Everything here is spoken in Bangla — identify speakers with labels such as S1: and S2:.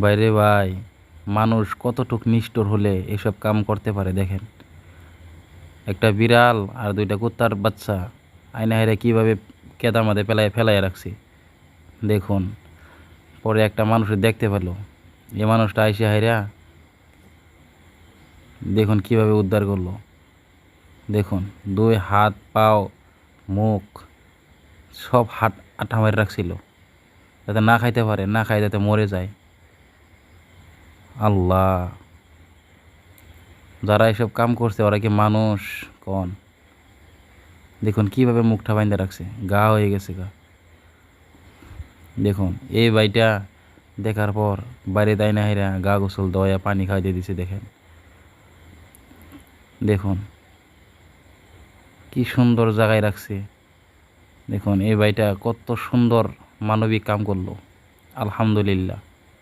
S1: বাইরে ভাই, মানুষ কতটুক নিষ্ঠুর হলে এসব কাম করতে পারে দেখেন। একটা বিড়াল আর দুইটা কুত্তার বাচ্চা আয়না হেরে কীভাবে কেদার মধ্যে ফেলাইয়া রাখছি দেখুন। পরে একটা মানুষের দেখতে পেল, এ মানুষটা আইসে হাইরা দেখুন কিভাবে উদ্ধার করলো। দেখুন দুই হাত পাও মুখ সব হাত আঠা মেরে রাখছিল যাতে না খাইতে পারে, না খাই যাতে মরে যায়। আল্লাহ, যারা এসব কাম করছে ওরা কি মানুষ কোন? দেখুন কিভাবে মুখটা বাইন্ধে রাখছে, গা হয়ে গেছে গা। দেখুন এই বাইটা দেখার পর বাইরে তাই না হেরা গা গোসল দেওয়া পানি খাইতে দিছে। দেখেন দেখুন কি সুন্দর জায়গায় রাখছে। দেখুন এই বাইটা কত সুন্দর মানবিক কাম করলো। আলহামদুলিল্লাহ।